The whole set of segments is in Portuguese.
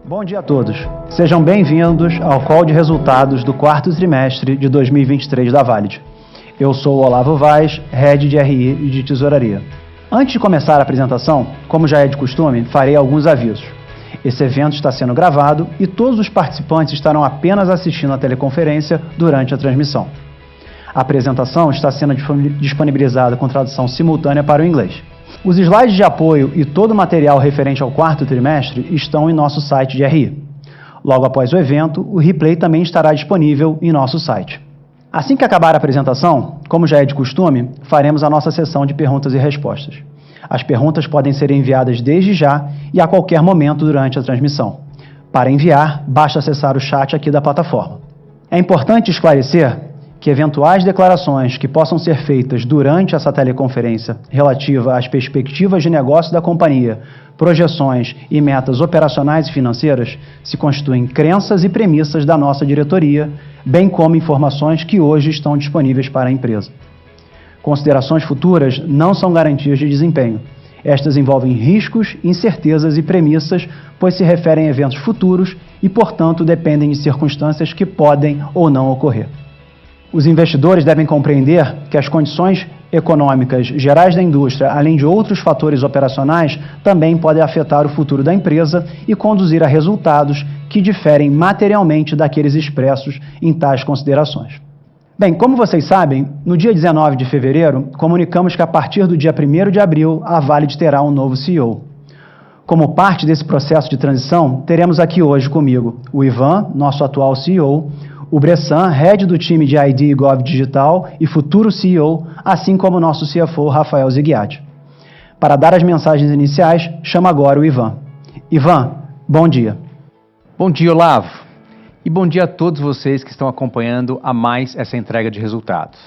Bom dia a todos. Sejam bem-vindos ao call de resultados do quarto trimestre de 2023 da Valid. Eu sou o Olavo Vaz, Head de RI e de Tesouraria. Antes de começar a apresentação, como já é de costume, farei alguns avisos. Esse evento está sendo gravado e todos os participantes estarão apenas assistindo a teleconferência durante a transmissão. A apresentação está sendo disponibilizada com tradução simultânea para o inglês. Os slides de apoio e todo o material referente ao quarto trimestre estão em nosso site de RI. Logo após o evento, o replay também estará disponível em nosso site. Assim que acabar a apresentação, como já é de costume, faremos a nossa sessão de perguntas e respostas. As perguntas podem ser enviadas desde já e a qualquer momento durante a transmissão. Para enviar, basta acessar o chat aqui da plataforma. É importante esclarecer que eventuais declarações que possam ser feitas durante essa teleconferência relativa às perspectivas de negócio da companhia, projeções e metas operacionais e financeiras se constituem crenças e premissas da nossa diretoria, bem como informações que hoje estão disponíveis para a empresa. Considerações futuras não são garantias de desempenho. Estas envolvem riscos, incertezas e premissas, pois se referem a eventos futuros e, portanto, dependem de circunstâncias que podem ou não ocorrer. Os investidores devem compreender que as condições econômicas gerais da indústria, além de outros fatores operacionais, também podem afetar o futuro da empresa e conduzir a resultados que diferem materialmente daqueles expressos em tais considerações. Bem, como vocês sabem, no dia 19 de fevereiro, comunicamos que a partir do dia 1º de abril, a Valid terá um novo CEO. Como parte desse processo de transição, teremos aqui hoje comigo o Ivan, nosso atual CEO, o Bressan, Head do time de ID e Gov Digital e futuro CEO, assim como o nosso CFO, Rafael Zighiati. Para dar as mensagens iniciais, chamo agora o Ivan. Ivan, bom dia. Bom dia, Olavo. E bom dia a todos vocês que estão acompanhando a mais essa entrega de resultados.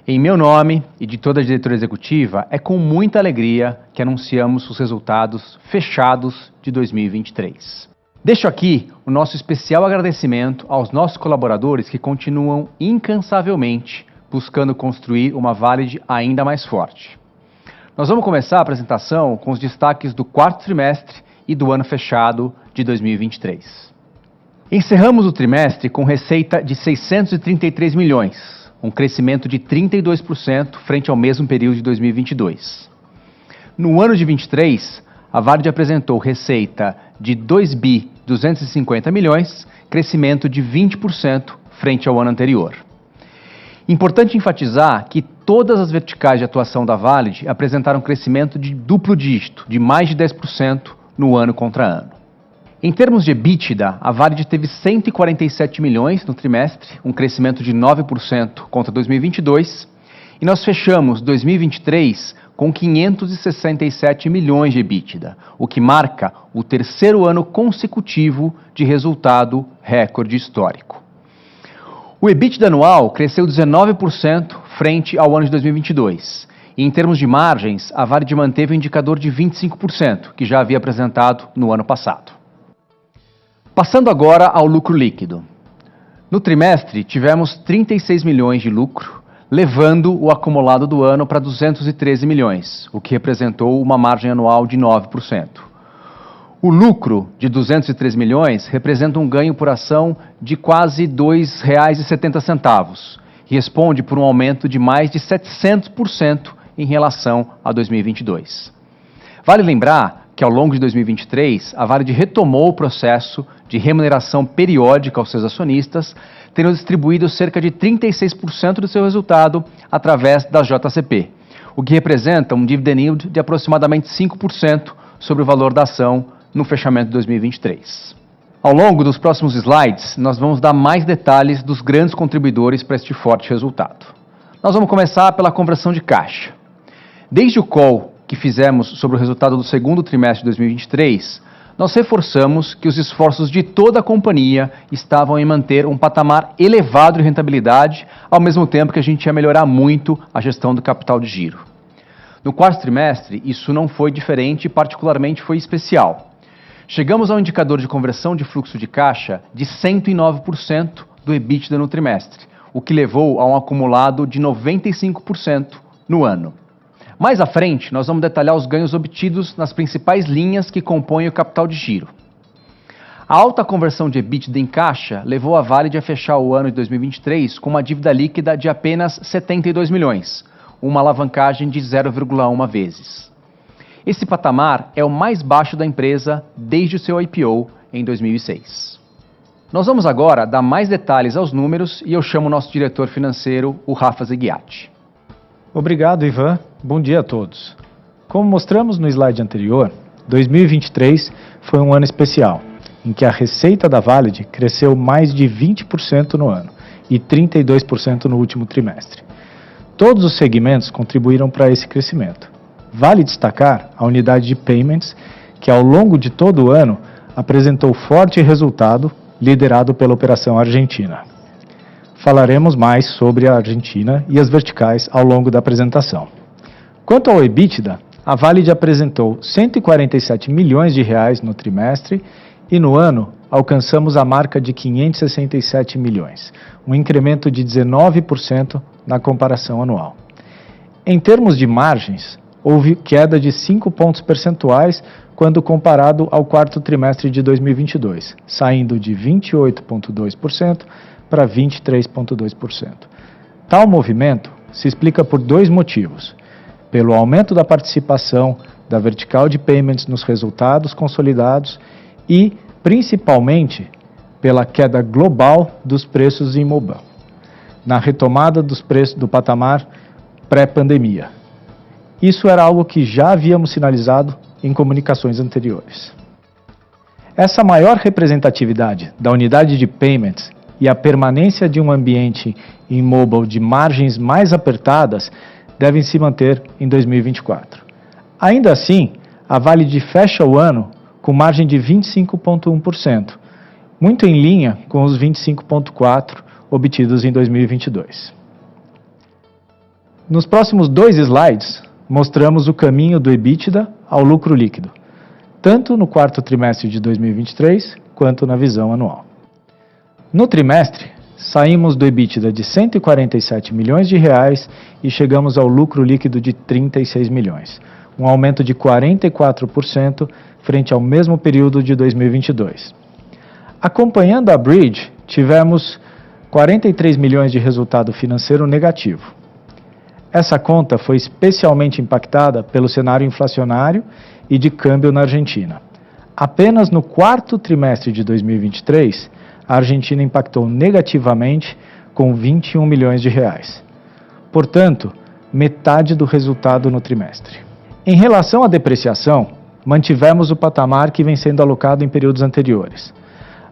Em meu nome e de toda a diretoria executiva, é com muita alegria que anunciamos os resultados fechados de 2023. Deixo aqui o nosso especial agradecimento aos nossos colaboradores que continuam incansavelmente buscando construir uma Valid ainda mais forte. Nós vamos começar a apresentação com os destaques do quarto trimestre e do ano fechado de 2023. Encerramos o trimestre com receita de 633 milhões, um crescimento de 32% frente ao mesmo período de 2022. No ano de 2023, a Valid apresentou receita de 2.250 milhões, crescimento de 20% frente ao ano anterior. Importante enfatizar que todas as verticais de atuação da Valid apresentaram crescimento de duplo dígito, de mais de 10% no ano contra ano. Em termos de EBITDA, a Valid teve 147 milhões no trimestre, um crescimento de 9% contra 2022, e nós fechamos 2023 com 567 milhões de EBITDA, o que marca o terceiro ano consecutivo de resultado recorde histórico. O EBITDA anual cresceu 19% frente ao ano de 2022, e em termos de margens, a Valid manteve o indicador de 25%, que já havia apresentado no ano passado. Passando agora ao lucro líquido. No trimestre, tivemos 36 milhões de lucro, levando o acumulado do ano para 213 milhões, o que representou uma margem anual de 9%. O lucro de 203 milhões representa um ganho por ação de quase R$ 2,70 e responde por um aumento de mais de 700% em relação a 2022. Vale lembrar que ao longo de 2023, a Valid retomou o processo de remuneração periódica aos seus acionistas, tendo distribuído cerca de 36% do seu resultado através da JCP, o que representa um dividend yield de aproximadamente 5% sobre o valor da ação no fechamento de 2023. Ao longo dos próximos slides, nós vamos dar mais detalhes dos grandes contribuidores para este forte resultado. Nós vamos começar pela conversão de caixa. Desde o call que fizemos sobre o resultado do segundo trimestre de 2023, nós reforçamos que os esforços de toda a companhia estavam em manter um patamar elevado de rentabilidade, ao mesmo tempo que a gente ia melhorar muito a gestão do capital de giro. No quarto trimestre, isso não foi diferente e particularmente foi especial. Chegamos ao indicador de conversão de fluxo de caixa de 109% do EBITDA no trimestre, o que levou a um acumulado de 95% no ano. Mais à frente, nós vamos detalhar os ganhos obtidos nas principais linhas que compõem o capital de giro. A alta conversão de EBITDA em caixa levou a Valid a fechar o ano de 2023 com uma dívida líquida de apenas 72 milhões, uma alavancagem de 0,1 vezes. Esse patamar é o mais baixo da empresa desde o seu IPO em 2006. Nós vamos agora dar mais detalhes aos números e eu chamo o nosso diretor financeiro, o Rafa Zeghiati. Obrigado, Ivan. Bom dia a todos. Como mostramos no slide anterior, 2023 foi um ano especial, em que a receita da Valid cresceu mais de 20% no ano e 32% no último trimestre. Todos os segmentos contribuíram para esse crescimento. Vale destacar a unidade de Payments, que ao longo de todo o ano apresentou forte resultado, liderado pela operação argentina. Falaremos mais sobre a Argentina e as verticais ao longo da apresentação. Quanto ao EBITDA, a Valid apresentou 147 milhões de reais no trimestre e no ano alcançamos a marca de 567 milhões, um incremento de 19% na comparação anual. Em termos de margens, houve queda de 5 pontos percentuais quando comparado ao quarto trimestre de 2022, saindo de 28,2% para 23,2%. Tal movimento se explica por dois motivos: pelo aumento da participação da vertical de Payments nos resultados consolidados e, principalmente, pela queda global dos preços em mobile, na retomada dos preços do patamar pré-pandemia. Isso era algo que já havíamos sinalizado em comunicações anteriores. Essa maior representatividade da unidade de Payments e a permanência de um ambiente em mobile de margens mais apertadas devem se manter em 2024. Ainda assim, a Valid fecha o ano com margem de 25,1%, muito em linha com os 25,4% obtidos em 2022. Nos próximos dois slides, mostramos o caminho do EBITDA ao lucro líquido, tanto no quarto trimestre de 2023 quanto na visão anual. No trimestre, saímos do EBITDA de 147 milhões de reais e chegamos ao lucro líquido de 36 milhões, um aumento de 44% frente ao mesmo período de 2022. Acompanhando a bridge, tivemos 43 milhões de resultado financeiro negativo. Essa conta foi especialmente impactada pelo cenário inflacionário e de câmbio na Argentina. Apenas no quarto trimestre de 2023, a Argentina impactou negativamente com 21 milhões de reais. Portanto, metade do resultado no trimestre. Em relação à depreciação, mantivemos o patamar que vem sendo alocado em períodos anteriores.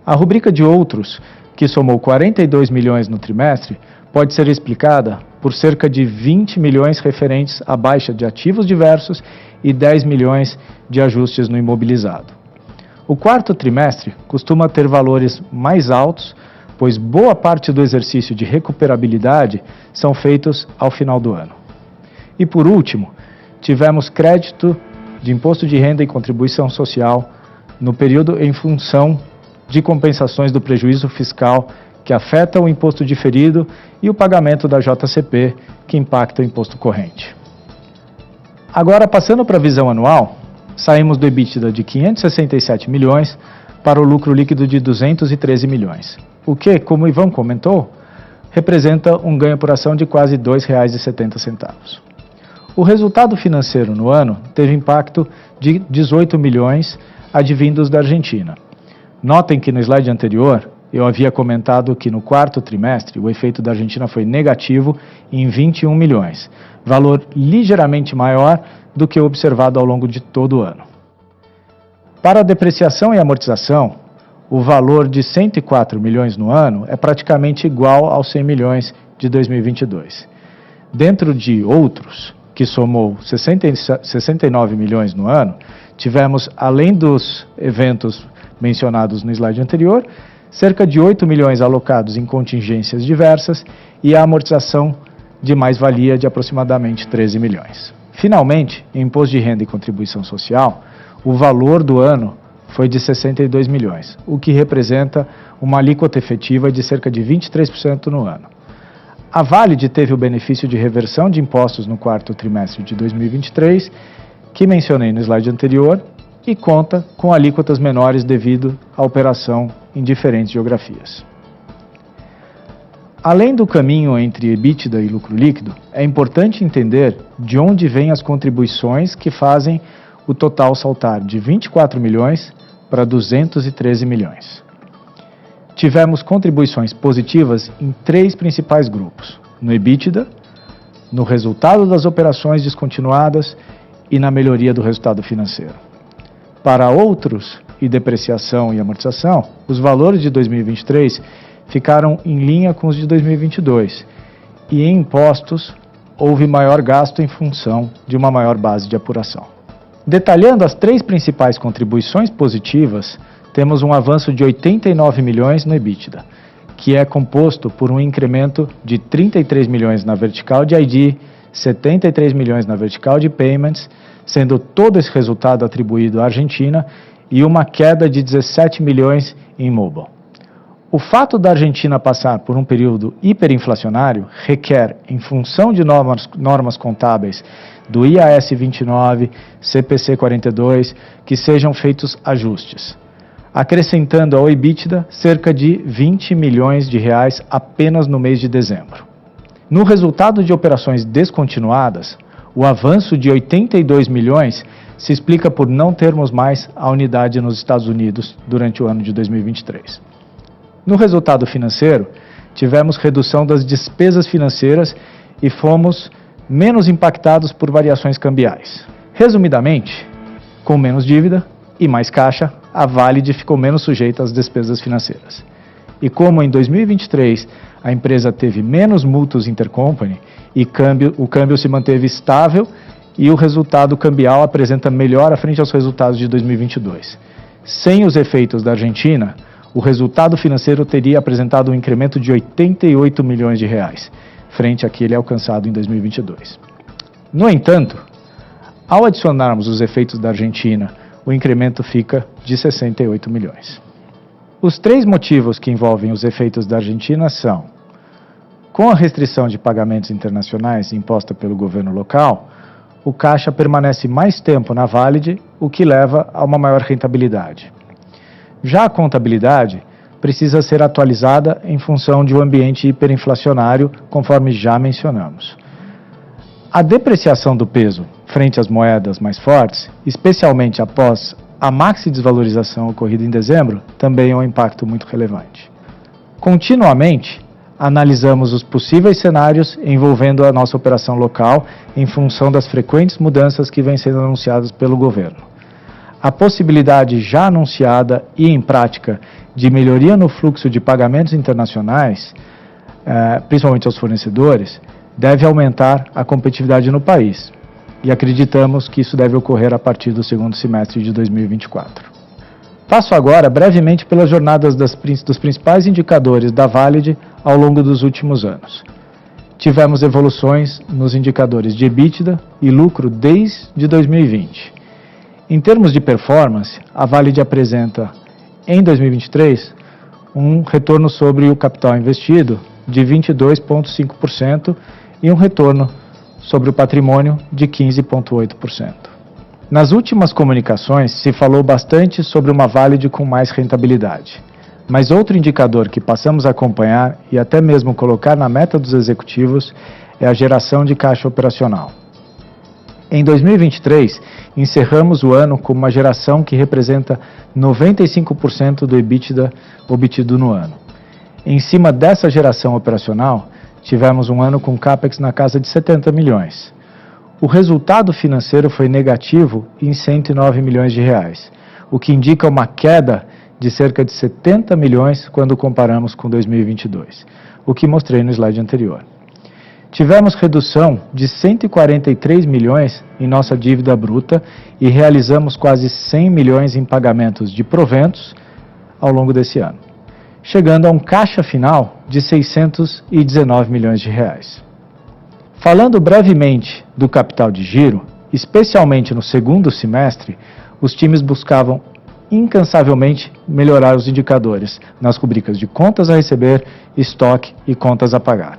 A rubrica de outros, que somou 42 milhões no trimestre, pode ser explicada por cerca de 20 milhões referentes à baixa de ativos diversos e 10 milhões de ajustes no imobilizado. O quarto trimestre costuma ter valores mais altos, pois boa parte do exercício de recuperabilidade são feitos ao final do ano. E por último, tivemos crédito de imposto de renda e contribuição social no período em função de compensações do prejuízo fiscal que afeta o imposto diferido e o pagamento da JCP, que impacta o imposto corrente. Agora, passando para a visão anual, saímos do EBITDA de 567 milhões para o lucro líquido de 213 milhões, o que, como o Ivan comentou, representa um ganho por ação de quase R$ 2,70. O resultado financeiro no ano teve impacto de 18 milhões advindos da Argentina. Notem que no slide anterior eu havia comentado que no quarto trimestre o efeito da Argentina foi negativo em 21 milhões, valor ligeiramente maior do que o observado ao longo de todo o ano. Para a depreciação e amortização, o valor de 104 milhões no ano é praticamente igual aos 100 milhões de 2022. Dentro de outros, que somou 69 milhões no ano, tivemos, além dos eventos mencionados no slide anterior, cerca de 8 milhões alocados em contingências diversas e a amortização de mais-valia de aproximadamente 13 milhões. Finalmente, em imposto de renda e contribuição social, o valor do ano foi de 62 milhões, o que representa uma alíquota efetiva de cerca de 23% no ano. A Valid teve o benefício de reversão de impostos no quarto trimestre de 2023, que mencionei no slide anterior, e conta com alíquotas menores devido à operação em diferentes geografias. Além do caminho entre EBITDA e lucro líquido, é importante entender de onde vêm as contribuições que fazem o total saltar de 24 milhões para 213 milhões. Tivemos contribuições positivas em 3 principais grupos: no EBITDA, no resultado das operações descontinuadas e na melhoria do resultado financeiro. Para outros e depreciação e amortização, os valores de 2023 ficaram em linha com os de 2022 e em impostos houve maior gasto em função de uma maior base de apuração. Detalhando as 3 principais contribuições positivas, temos um avanço de 89 milhões no EBITDA, que é composto por um incremento de 33 milhões na vertical de ID, 73 milhões na vertical de Payments, sendo todo esse resultado atribuído à Argentina, e uma queda de 17 milhões em Mobile. O fato da Argentina passar por um período hiperinflacionário requer, em função de normas contábeis do IAS 29, CPC 42, que sejam feitos ajustes, acrescentando ao EBITDA cerca de 20 milhões de reais apenas no mês de dezembro. No resultado de operações descontinuadas, o avanço de 82 milhões se explica por não termos mais a unidade nos Estados Unidos durante o ano de 2023. No resultado financeiro, tivemos redução das despesas financeiras e fomos menos impactados por variações cambiais. Resumidamente, com menos dívida e mais caixa, a Valid ficou menos sujeita às despesas financeiras. E como em 2023 a empresa teve menos mútuos intercompany e o câmbio se manteve estável e o resultado cambial apresenta melhora frente aos resultados de 2022. Sem os efeitos da Argentina, o resultado financeiro teria apresentado um incremento de 88 milhões de reais, frente àquele alcançado em 2022. No entanto, ao adicionarmos os efeitos da Argentina, o incremento fica de 68 milhões. Os 3 motivos que envolvem os efeitos da Argentina são: com a restrição de pagamentos internacionais imposta pelo governo local, o caixa permanece mais tempo na Valid, o que leva a uma maior rentabilidade. Já a contabilidade precisa ser atualizada em função de um ambiente hiperinflacionário, conforme já mencionamos. A depreciação do peso frente às moedas mais fortes, especialmente após a maxi desvalorização ocorrida em dezembro, também é um impacto muito relevante. Continuamente, analisamos os possíveis cenários envolvendo a nossa operação local em função das frequentes mudanças que vêm sendo anunciadas pelo governo. A possibilidade já anunciada e em prática de melhoria no fluxo de pagamentos internacionais, principalmente aos fornecedores, deve aumentar a competitividade no país. E acreditamos que isso deve ocorrer a partir do segundo semestre de 2024. Passo agora brevemente pelas jornadas dos principais indicadores da Valid ao longo dos últimos anos. Tivemos evoluções nos indicadores de EBITDA e lucro desde 2020. Em termos de performance, a Valid apresenta, em 2023, um retorno sobre o capital investido de 22,5% e um retorno sobre o patrimônio de 15,8%. Nas últimas comunicações, se falou bastante sobre uma Valid com mais rentabilidade, mas outro indicador que passamos a acompanhar e até mesmo colocar na meta dos executivos é a geração de caixa operacional. Em 2023, encerramos o ano com uma geração que representa 95% do EBITDA obtido no ano. Em cima dessa geração operacional, tivemos um ano com CAPEX na casa de 70 milhões. O resultado financeiro foi negativo em 109 milhões de reais, o que indica uma queda de cerca de 70 milhões quando comparamos com 2022, o que mostrei no slide anterior. Tivemos redução de 143 milhões em nossa dívida bruta e realizamos quase 100 milhões em pagamentos de proventos ao longo desse ano, chegando a um caixa final de 619 milhões de reais. Falando brevemente do capital de giro, especialmente no segundo semestre, os times buscavam incansavelmente melhorar os indicadores nas rubricas de contas a receber, estoque e contas a pagar.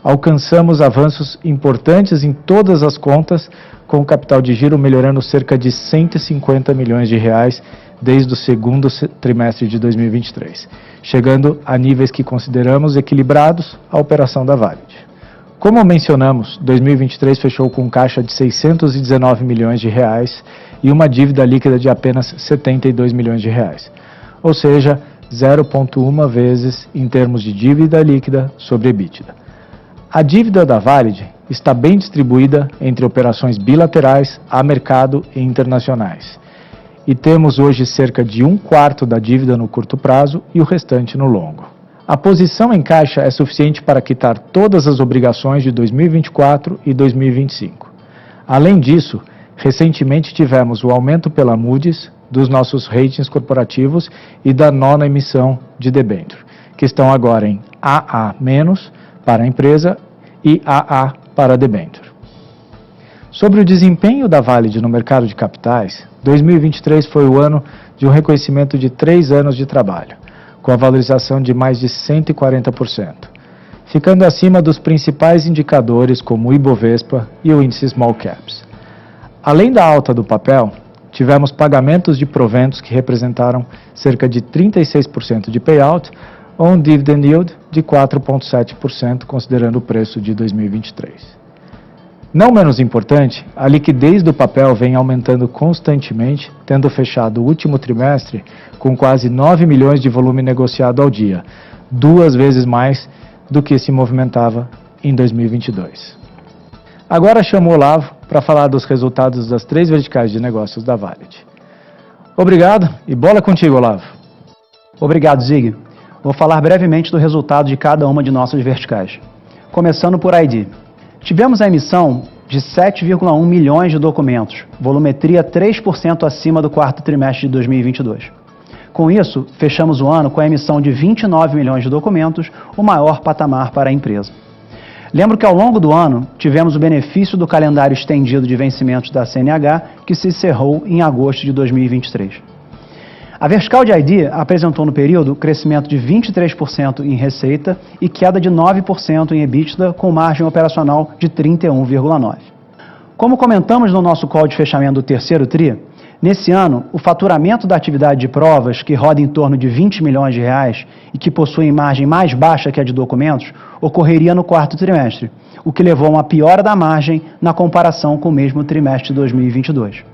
Alcançamos avanços importantes em todas as contas, com o capital de giro melhorando cerca de 150 milhões de reais desde o segundo trimestre de 2023, chegando a níveis que consideramos equilibrados a operação da Valid. Como mencionamos, 2023 fechou com um caixa de 619 milhões de reais e uma dívida líquida de apenas 72 milhões de reais, ou seja, 0,1 vezes em termos de dívida líquida sobre EBITDA. A dívida da Valid está bem distribuída entre operações bilaterais, a mercado e internacionais. E temos hoje cerca de 1/4 da dívida no curto prazo e o restante no longo. A posição em caixa é suficiente para quitar todas as obrigações de 2024 e 2025. Além disso, recentemente tivemos o aumento pela Moody's dos nossos ratings corporativos e da nona emissão de debênture, que estão agora em AA- para a empresa e AA para a debênture. Sobre o desempenho da Valid no mercado de capitais, 2023 foi o ano de um reconhecimento de 3 anos de trabalho, com a valorização de mais de 140%, ficando acima dos principais indicadores como o Ibovespa e o índice Small Caps. Além da alta do papel, tivemos pagamentos de proventos que representaram cerca de 36% de payout, ou um dividend yield de 4,7%, considerando o preço de 2023. Não menos importante, a liquidez do papel vem aumentando constantemente, tendo fechado o último trimestre com quase 9 milhões de volume negociado ao dia, 2 vezes mais do que se movimentava em 2022. Agora chamo o Olavo para falar dos resultados das 3 verticais de negócios da Valid. Obrigado e bola contigo, Olavo. Obrigado, Zig. Vou falar brevemente do resultado de cada uma de nossas verticais. Começando por ID. Tivemos a emissão de 7,1 milhões de documentos, volumetria 3% acima do quarto trimestre de 2022. Com isso, fechamos o ano com a emissão de 29 milhões de documentos, o maior patamar para a empresa. Lembro que ao longo do ano, tivemos o benefício do calendário estendido de vencimentos da CNH, que se encerrou em agosto de 2023. A vertical de ID apresentou no período crescimento de 23% em receita e queda de 9% em EBITDA, com margem operacional de 31,9%. Como comentamos no nosso call de fechamento do terceiro TRI, nesse ano, o faturamento da atividade de provas, que roda em torno de 20 milhões de reais e que possui margem mais baixa que a de documentos, ocorreria no quarto trimestre, o que levou a uma piora da margem na comparação com o mesmo trimestre de 2022.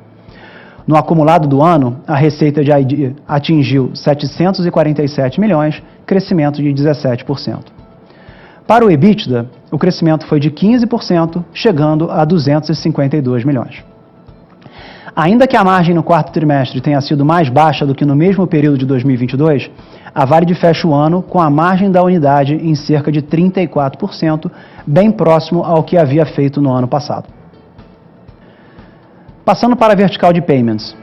No acumulado do ano, a receita de ID atingiu 747 milhões, crescimento de 17%. Para o EBITDA, o crescimento foi de 15%, chegando a 252 milhões. Ainda que a margem no quarto trimestre tenha sido mais baixa do que no mesmo período de 2022, a Valid fecha o ano com a margem da unidade em cerca de 34%, bem próximo ao que havia feito no ano passado. Passando para a vertical de Payments.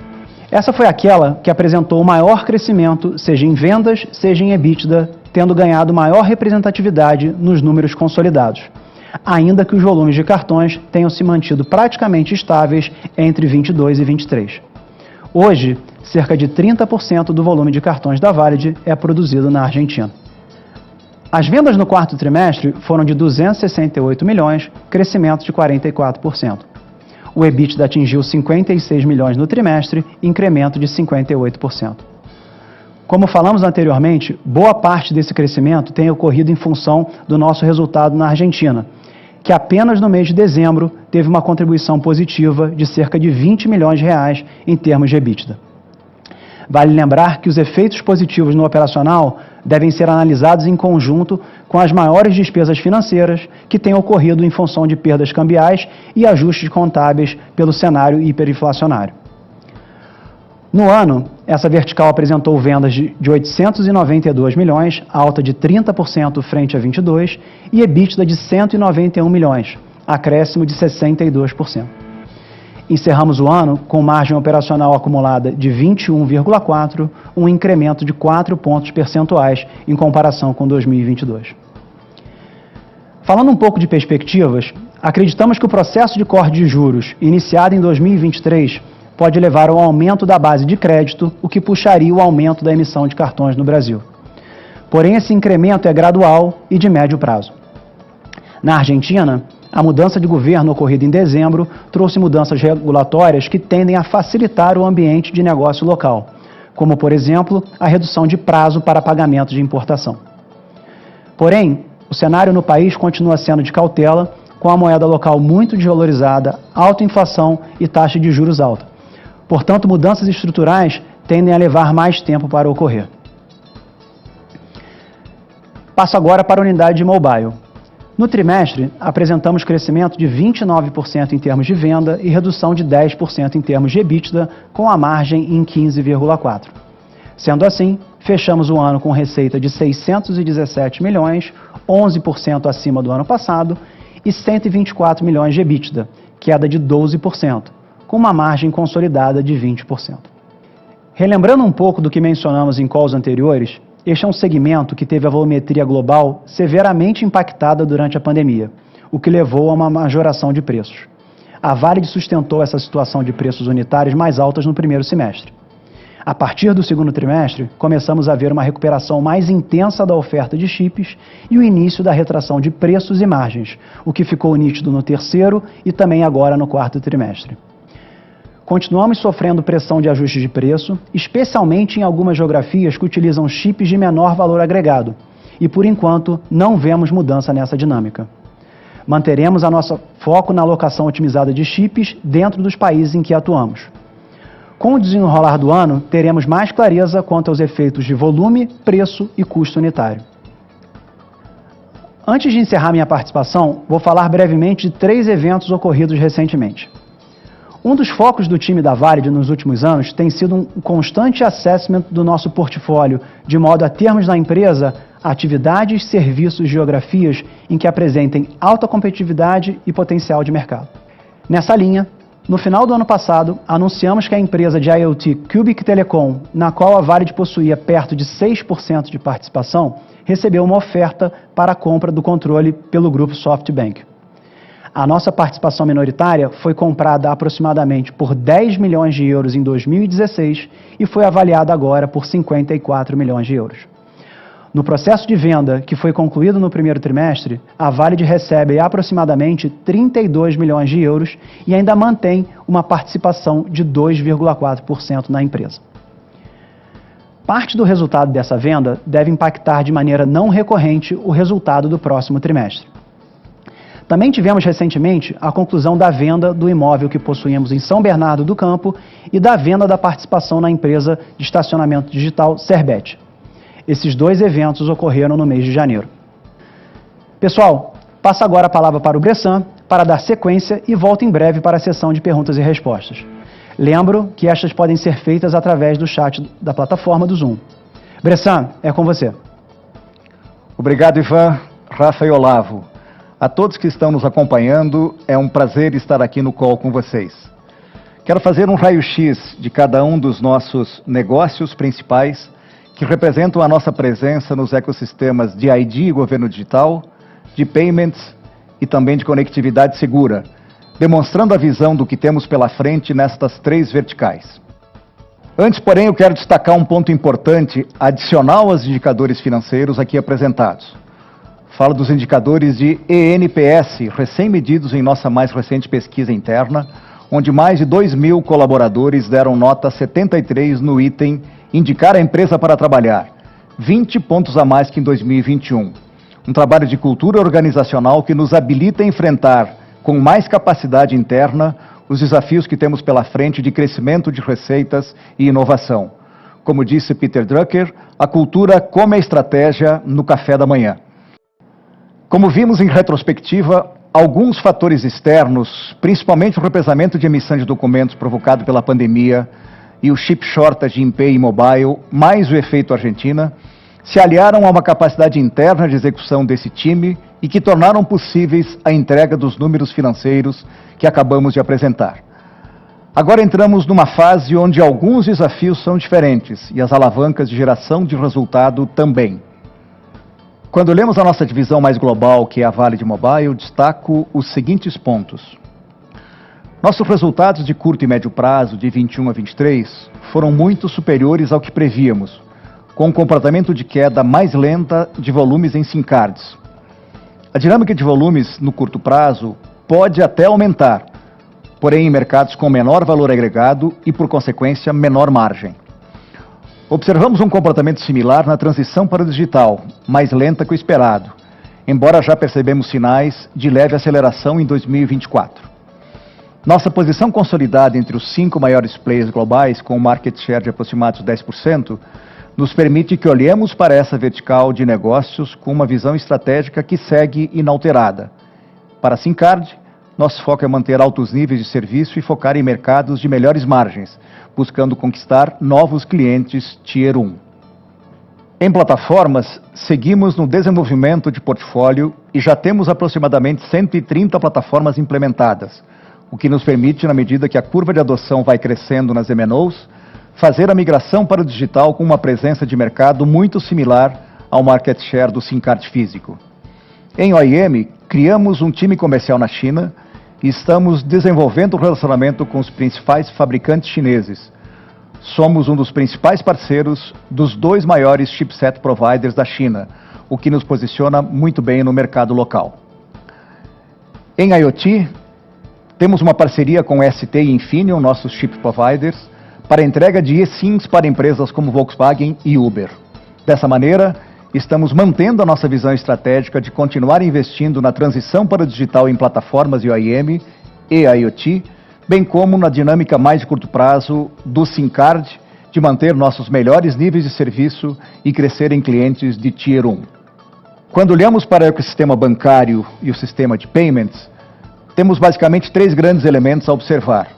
Essa foi aquela que apresentou o maior crescimento, seja em vendas, seja em EBITDA, tendo ganhado maior representatividade nos números consolidados, ainda que os volumes de cartões tenham se mantido praticamente estáveis entre 22 e 23. Hoje, cerca de 30% do volume de cartões da Valid é produzido na Argentina. As vendas no quarto trimestre foram de 268 milhões, crescimento de 44%. O EBITDA atingiu 56 milhões no trimestre, incremento de 58%. Como falamos anteriormente, boa parte desse crescimento tem ocorrido em função do nosso resultado na Argentina, que apenas no mês de dezembro teve uma contribuição positiva de cerca de 20 milhões de reais em termos de EBITDA. Vale lembrar que os efeitos positivos no operacional devem ser analisados em conjunto com as maiores despesas financeiras que têm ocorrido em função de perdas cambiais e ajustes contábeis pelo cenário hiperinflacionário. No ano, essa vertical apresentou vendas de 892 milhões, alta de 30% frente a 22, e EBITDA de 191 milhões, acréscimo de 62%. Encerramos o ano com margem operacional acumulada de 21,4%, um incremento de 4 pontos percentuais em comparação com 2022. Falando um pouco de perspectivas, acreditamos que o processo de corte de juros, iniciado em 2023, pode levar ao aumento da base de crédito, o que puxaria o aumento da emissão de cartões no Brasil. Porém, esse incremento é gradual e de médio prazo. Na Argentina, A mudança de governo ocorrida em dezembro trouxe mudanças regulatórias que tendem a facilitar o ambiente de negócio local, como, por exemplo, a redução de prazo para pagamento de importação. Porém, o cenário no país continua sendo de cautela, com a moeda local muito desvalorizada, alta inflação e taxa de juros alta. Portanto, mudanças estruturais tendem a levar mais tempo para ocorrer. Passo agora para a unidade de mobile. No trimestre, apresentamos crescimento de 29% em termos de venda e redução de 10% em termos de EBITDA, com a margem em 15,4%. Sendo assim, fechamos o ano com receita de 617 milhões, 11% acima do ano passado, e 124 milhões de EBITDA, queda de 12%, com uma margem consolidada de 20%. Relembrando um pouco do que mencionamos em calls anteriores, este é um segmento que teve a volumetria global severamente impactada durante a pandemia, o que levou a uma majoração de preços. A Valid sustentou essa situação de preços unitários mais altas no primeiro semestre. A partir do segundo trimestre, começamos a ver uma recuperação mais intensa da oferta de chips e o início da retração de preços e margens, o que ficou nítido no terceiro e também agora no quarto trimestre. Continuamos sofrendo pressão de ajuste de preço, especialmente em algumas geografias que utilizam chips de menor valor agregado, e por enquanto não vemos mudança nessa dinâmica. Manteremos a nosso foco na alocação otimizada de chips dentro dos países em que atuamos. Com o desenrolar do ano, teremos mais clareza quanto aos efeitos de volume, preço e custo unitário. Antes de encerrar minha participação, vou falar brevemente de 3 eventos ocorridos recentemente. Um dos focos do time da Valid nos últimos anos tem sido um constante assessment do nosso portfólio, de modo a termos na empresa atividades, serviços e geografias em que apresentem alta competitividade e potencial de mercado. Nessa linha, no final do ano passado, anunciamos que a empresa de IoT Cubic Telecom, na qual a Valid possuía perto de 6% de participação, recebeu uma oferta para a compra do controle pelo grupo SoftBank. A nossa participação minoritária foi comprada aproximadamente por 10 milhões de euros em 2016 e foi avaliada agora por 54 milhões de euros. No processo de venda, que foi concluído no primeiro trimestre, a Valid recebe aproximadamente 32 milhões de euros e ainda mantém uma participação de 2,4% na empresa. Parte do resultado dessa venda deve impactar de maneira não recorrente o resultado do próximo trimestre. Também tivemos recentemente a conclusão da venda do imóvel que possuímos em São Bernardo do Campo e da venda da participação na empresa de estacionamento digital Serbet. Esses 2 eventos ocorreram no mês de janeiro. Pessoal, passo agora a palavra para o Bressan para dar sequência e volto em breve para a sessão de perguntas e respostas. Lembro que estas podem ser feitas através do chat da plataforma do Zoom. Bressan, é com você. Obrigado, Ivan, Rafa e Olavo. A todos que estão nos acompanhando, é um prazer estar aqui no call com vocês. Quero fazer um raio-x de cada um dos nossos negócios principais que representam a nossa presença nos ecossistemas de ID e governo digital, de payments e também de conectividade segura, demonstrando a visão do que temos pela frente nestas 3 verticais. Antes, porém, eu quero destacar um ponto importante adicional aos indicadores financeiros aqui apresentados. Falo dos indicadores de eNPS, recém-medidos em nossa mais recente pesquisa interna, onde mais de 2.000 colaboradores deram nota 73 no item Indicar a empresa para trabalhar, 20 pontos a mais que em 2021. Um trabalho de cultura organizacional que nos habilita a enfrentar, com mais capacidade interna, os desafios que temos pela frente de crescimento de receitas e inovação. Como disse Peter Drucker, a cultura come a estratégia no café da manhã. Como vimos em retrospectiva, alguns fatores externos, principalmente o represamento de emissão de documentos provocado pela pandemia e o chip shortage em Pay e Mobile, mais o efeito Argentina, se aliaram a uma capacidade interna de execução desse time e que tornaram possíveis a entrega dos números financeiros que acabamos de apresentar. Agora entramos numa fase onde alguns desafios são diferentes e as alavancas de geração de resultado também. Quando lemos a nossa divisão mais global, que é a Valid Mobile, destaco os seguintes pontos. Nossos resultados de curto e médio prazo, de 21 a 23, foram muito superiores ao que prevíamos, com um comportamento de queda mais lenta de volumes em SIM cards. A dinâmica de volumes no curto prazo pode até aumentar, porém em mercados com menor valor agregado e, por consequência, menor margem. Observamos um comportamento similar na transição para o digital, mais lenta que o esperado, embora já percebemos sinais de leve aceleração em 2024. Nossa posição consolidada entre os 5 maiores players globais, com um market share de aproximados 10%, nos permite que olhemos para essa vertical de negócios com uma visão estratégica que segue inalterada. Para a SimCard, nosso foco é manter altos níveis de serviço e focar em mercados de melhores margens, buscando conquistar novos clientes Tier 1. Em plataformas, seguimos no desenvolvimento de portfólio e já temos aproximadamente 130 plataformas implementadas, o que nos permite, na medida que a curva de adoção vai crescendo nas MNOs, fazer a migração para o digital com uma presença de mercado muito similar ao market share do SimCard físico. Em OEM, criamos um time comercial na China e estamos desenvolvendo o relacionamento com os principais fabricantes chineses. Somos um dos principais parceiros dos 2 maiores chipset providers da China, o que nos posiciona muito bem no mercado local. Em IoT, temos uma parceria com ST e Infineon, nossos chip providers, para entrega de eSIMs para empresas como Volkswagen e Uber. Dessa maneira, estamos mantendo a nossa visão estratégica de continuar investindo na transição para o digital em plataformas de OEM e IoT, bem como na dinâmica mais de curto prazo do SimCard, de manter nossos melhores níveis de serviço e crescer em clientes de Tier 1. Quando olhamos para o ecossistema bancário e o sistema de payments, temos basicamente 3 grandes elementos a observar.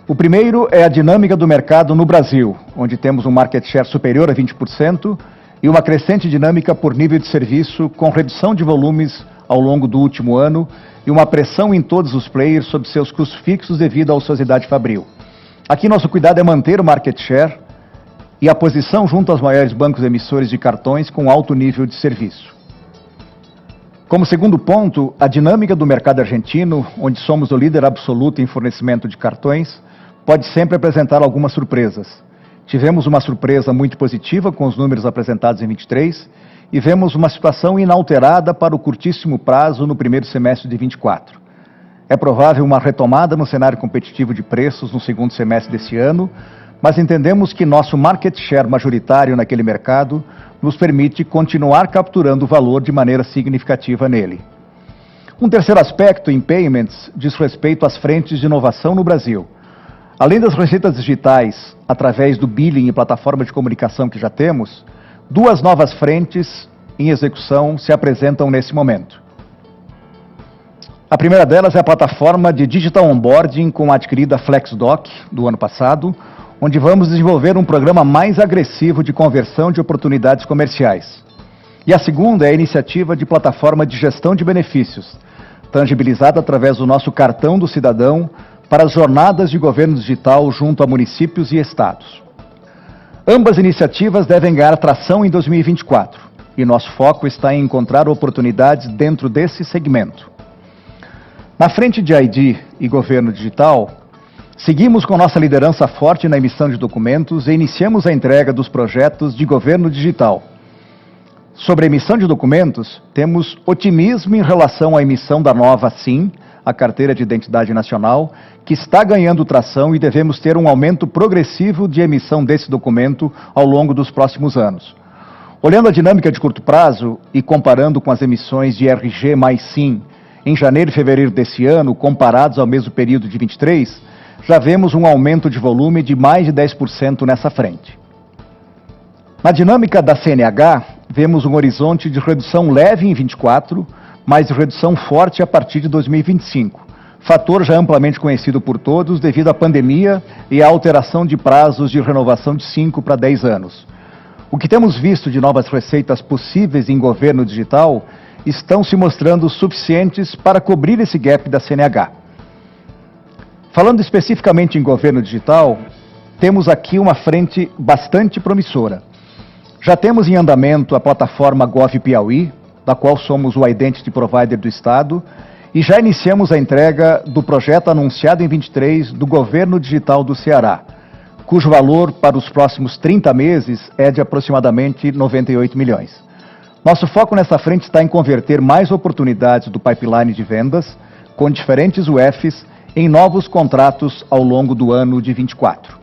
O primeiro é a dinâmica do mercado no Brasil, onde temos um market share superior a 20% e uma crescente dinâmica por nível de serviço, com redução de volumes ao longo do último ano e uma pressão em todos os players sobre seus custos fixos devido à ociosidade fabril. Aqui nosso cuidado é manter o market share e a posição junto aos maiores bancos emissores de cartões com alto nível de serviço. Como segundo ponto, a dinâmica do mercado argentino, onde somos o líder absoluto em fornecimento de cartões, pode sempre apresentar algumas surpresas. Tivemos uma surpresa muito positiva com os números apresentados em 23 e vemos uma situação inalterada para o curtíssimo prazo no primeiro semestre de 24. É provável uma retomada no cenário competitivo de preços no segundo semestre desse ano, mas entendemos que nosso market share majoritário naquele mercado nos permite continuar capturando valor de maneira significativa nele. Um terceiro aspecto em payments diz respeito às frentes de inovação no Brasil. Além das receitas digitais, através do billing e plataforma de comunicação que já temos, 2 novas frentes em execução se apresentam nesse momento. A primeira delas é a plataforma de Digital Onboarding com a adquirida FlexDoc do ano passado, onde vamos desenvolver um programa mais agressivo de conversão de oportunidades comerciais. E a segunda é a iniciativa de plataforma de gestão de benefícios, tangibilizada através do nosso cartão do cidadão para as jornadas de governo digital junto a municípios e estados. Ambas iniciativas devem ganhar tração em 2024, e nosso foco está em encontrar oportunidades dentro desse segmento. Na frente de ID e governo digital, seguimos com nossa liderança forte na emissão de documentos e iniciamos a entrega dos projetos de governo digital. Sobre a emissão de documentos, temos otimismo em relação à emissão da nova SIM, a Carteira de Identidade Nacional, que está ganhando tração e devemos ter um aumento progressivo de emissão desse documento ao longo dos próximos anos. Olhando a dinâmica de curto prazo e comparando com as emissões de RG mais SIM em janeiro e fevereiro desse ano, comparados ao mesmo período de 23, já vemos um aumento de volume de mais de 10% nessa frente. Na dinâmica da CNH, vemos um horizonte de redução leve em 24, mas de redução forte a partir de 2025, fator já amplamente conhecido por todos devido à pandemia e à alteração de prazos de renovação de 5 para 10 anos. O que temos visto de novas receitas possíveis em governo digital estão se mostrando suficientes para cobrir esse gap da CNH. Falando especificamente em governo digital, temos aqui uma frente bastante promissora. Já temos em andamento a plataforma Gov Piauí, da qual somos o Identity Provider do Estado, e já iniciamos a entrega do projeto anunciado em 23 do Governo Digital do Ceará, cujo valor para os próximos 30 meses é de aproximadamente 98 milhões. Nosso foco nessa frente está em converter mais oportunidades do pipeline de vendas, com diferentes UFs em novos contratos ao longo do ano de 24.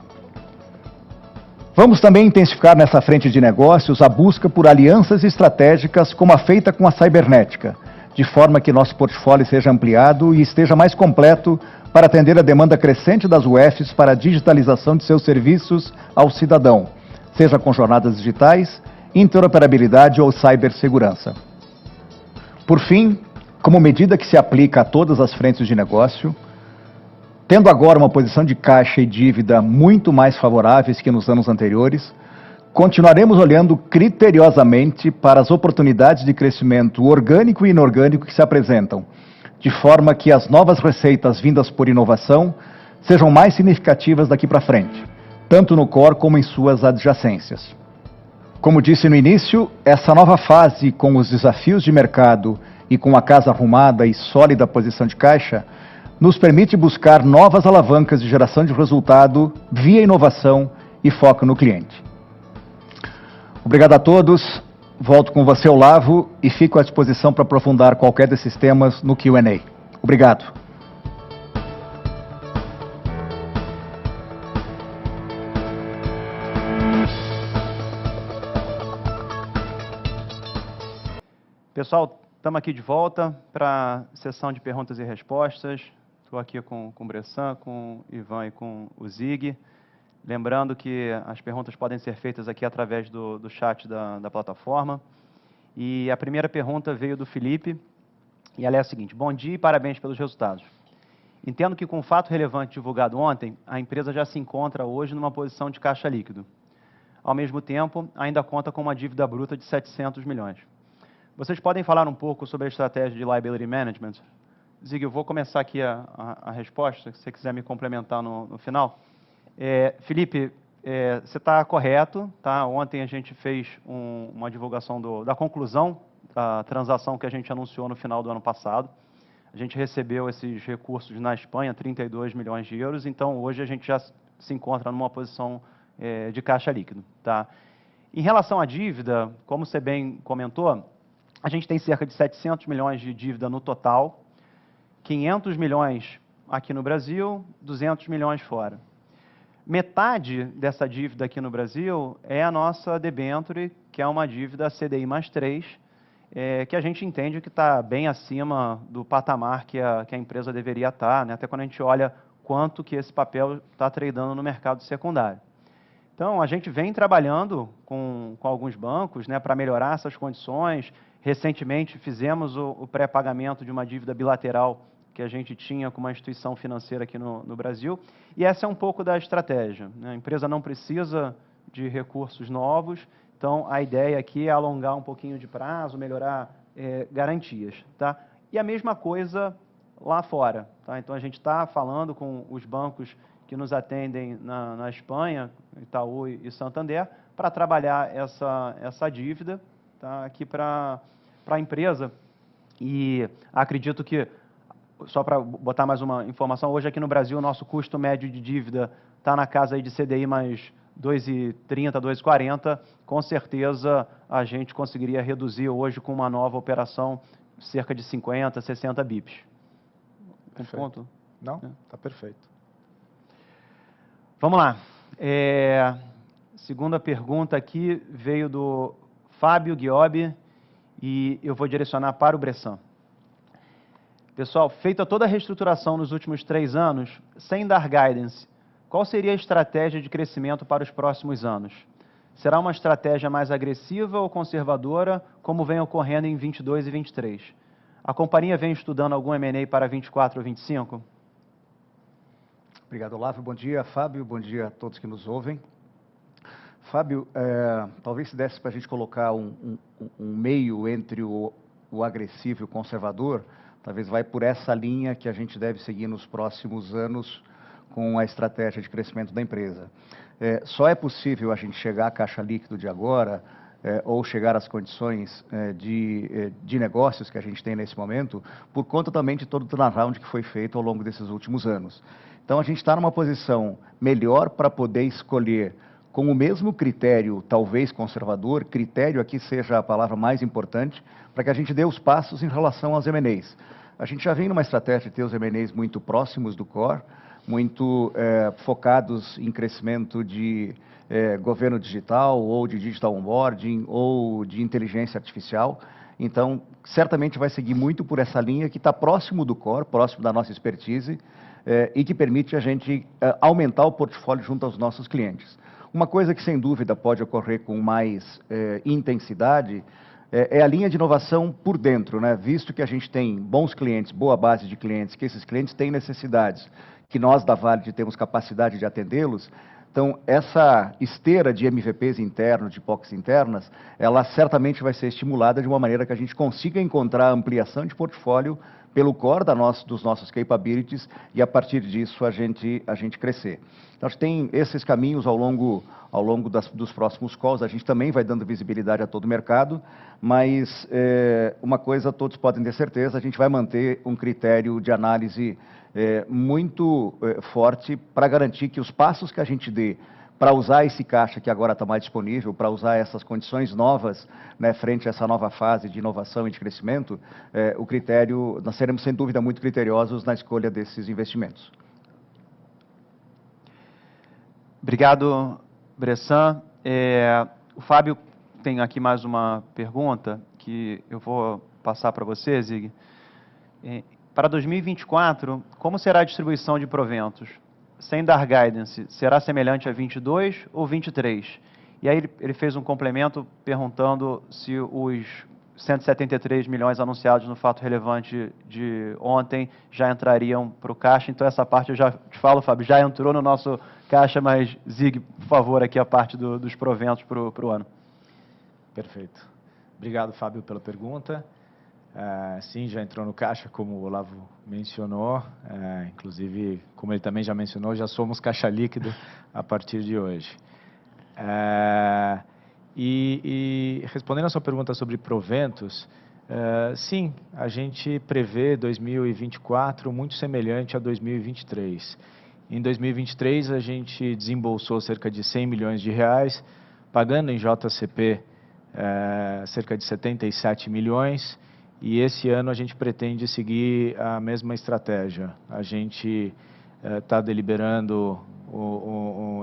Vamos também intensificar nessa frente de negócios a busca por alianças estratégicas como a feita com a Cybernética, de forma que nosso portfólio seja ampliado e esteja mais completo para atender a demanda crescente das UFs para a digitalização de seus serviços ao cidadão, seja com jornadas digitais, interoperabilidade ou cibersegurança. Por fim, como medida que se aplica a todas as frentes de negócio, tendo agora uma posição de caixa e dívida muito mais favoráveis que nos anos anteriores, continuaremos olhando criteriosamente para as oportunidades de crescimento orgânico e inorgânico que se apresentam, de forma que as novas receitas vindas por inovação sejam mais significativas daqui para frente, tanto no core como em suas adjacências. Como disse no início, essa nova fase com os desafios de mercado e com a casa arrumada e sólida posição de caixa, nos permite buscar novas alavancas de geração de resultado via inovação e foco no cliente. Obrigado a todos, volto com você, Olavo, e fico à disposição para aprofundar qualquer desses temas no Q&A. Obrigado. Pessoal, estamos aqui de volta para a sessão de perguntas e respostas. Estou aqui com o Bressan, com o Ivan e com o Zig. Lembrando que as perguntas podem ser feitas aqui através do chat da plataforma. E a primeira pergunta veio do Felipe, e ela é a seguinte: bom dia e parabéns pelos resultados. Entendo que com o fato relevante divulgado ontem, a empresa já se encontra hoje numa posição de caixa líquido. Ao mesmo tempo, ainda conta com uma dívida bruta de 700 milhões. Vocês podem falar um pouco sobre a estratégia de liability management? Zig, eu vou começar aqui a resposta, se você quiser me complementar no final. Felipe, você está correto, tá? Ontem a gente fez uma divulgação da conclusão da transação que a gente anunciou no final do ano passado. A gente recebeu esses recursos na Espanha, 32 milhões de euros, então hoje a gente já se encontra numa posição de caixa líquido. Tá? Em relação à dívida, como você bem comentou, a gente tem cerca de 700 milhões de dívida no total, 500 milhões aqui no Brasil, 200 milhões fora. Metade dessa dívida aqui no Brasil é a nossa debenture, que é uma dívida CDI mais 3, que a gente entende que está bem acima do patamar que a empresa deveria estar, né? Até quando a gente olha quanto que esse papel está tradando no mercado secundário. Então, a gente vem trabalhando com alguns bancos, né, para melhorar essas condições. Recentemente, fizemos o pré-pagamento de uma dívida bilateral que a gente tinha com uma instituição financeira aqui no Brasil. E essa é um pouco da estratégia, né? A empresa não precisa de recursos novos, então a ideia aqui é alongar um pouquinho de prazo, melhorar garantias. Tá? E a mesma coisa lá fora. Tá? Então, a gente está falando com os bancos que nos atendem na Espanha, Itaú e Santander, para trabalhar essa dívida, tá, aqui para a empresa. E acredito que, só para botar mais uma informação, hoje aqui no Brasil o nosso custo médio de dívida está na casa aí de CDI mais 2,30, 2,40. Com certeza a gente conseguiria reduzir hoje com uma nova operação cerca de 50, 60 bips. Perfeito. Ponto? Não, está perfeito. Vamos lá. Segunda pergunta aqui veio do Fábio Guiobi e eu vou direcionar para o Bressan. Pessoal, feita toda a reestruturação nos últimos 3 anos, sem dar guidance, qual seria a estratégia de crescimento para os próximos anos? Será uma estratégia mais agressiva ou conservadora, como vem ocorrendo em 22 e 23? A companhia vem estudando algum M&A para 24 ou 25? Obrigado, Olavo. Bom dia, Fábio. Bom dia a todos que nos ouvem. Fábio, talvez se desse para a gente colocar um meio entre o agressivo e o conservador, talvez vai por essa linha que a gente deve seguir nos próximos anos com a estratégia de crescimento da empresa. Só é possível a gente chegar à caixa líquido de agora, ou chegar às condições de negócios que a gente tem nesse momento, por conta também de todo o turnaround que foi feito ao longo desses últimos anos. Então, a gente está numa posição melhor para poder escolher, com o mesmo critério, talvez conservador, critério aqui seja a palavra mais importante, para que a gente dê os passos em relação aos M&As. A gente já vem numa estratégia de ter os M&As muito próximos do core, muito focados em crescimento de governo digital, ou de digital onboarding, ou de inteligência artificial. Então, certamente vai seguir muito por essa linha que está próximo do core, próximo da nossa expertise, e que permite a gente aumentar o portfólio junto aos nossos clientes. Uma coisa que, sem dúvida, pode ocorrer com mais intensidade é a linha de inovação por dentro, né? Visto que a gente tem bons clientes, boa base de clientes, que esses clientes têm necessidades, que nós da Valid temos capacidade de atendê-los. Então, essa esteira de MVPs internos, de POCs internas, ela certamente vai ser estimulada de uma maneira que a gente consiga encontrar ampliação de portfólio pelo core dos nossos capabilities e, a partir disso, a gente crescer. Então, a gente tem esses caminhos ao longo dos próximos calls. A gente também vai dando visibilidade a todo o mercado, mas uma coisa todos podem ter certeza, a gente vai manter um critério de análise muito forte para garantir que os passos que a gente dê para usar esse caixa que agora está mais disponível, para usar essas condições novas, né, frente a essa nova fase de inovação e de crescimento, o critério, nós seremos sem dúvida muito criteriosos na escolha desses investimentos. Obrigado, Bressan. O Fábio tem aqui mais uma pergunta que eu vou passar para você, Zig. Para 2024, como será a distribuição de proventos? Sem dar guidance, será semelhante a 22 ou 23? E aí ele fez um complemento perguntando se os 173 milhões anunciados no fato relevante de ontem já entrariam para o caixa. Então, essa parte eu já te falo, Fábio, já entrou no nosso caixa, mas, Zig, por favor, aqui a parte dos proventos para o ano. Perfeito. Obrigado, Fábio, pela pergunta. Sim, já entrou no caixa, como o Olavo mencionou. Inclusive, como ele também já mencionou, já somos caixa líquido a partir de hoje. E respondendo a sua pergunta sobre proventos, sim, a gente prevê 2024 muito semelhante a 2023. Em 2023, a gente desembolsou cerca de 100 milhões de reais, pagando em JCP cerca de 77 milhões, e esse ano a gente pretende seguir a mesma estratégia. A gente está deliberando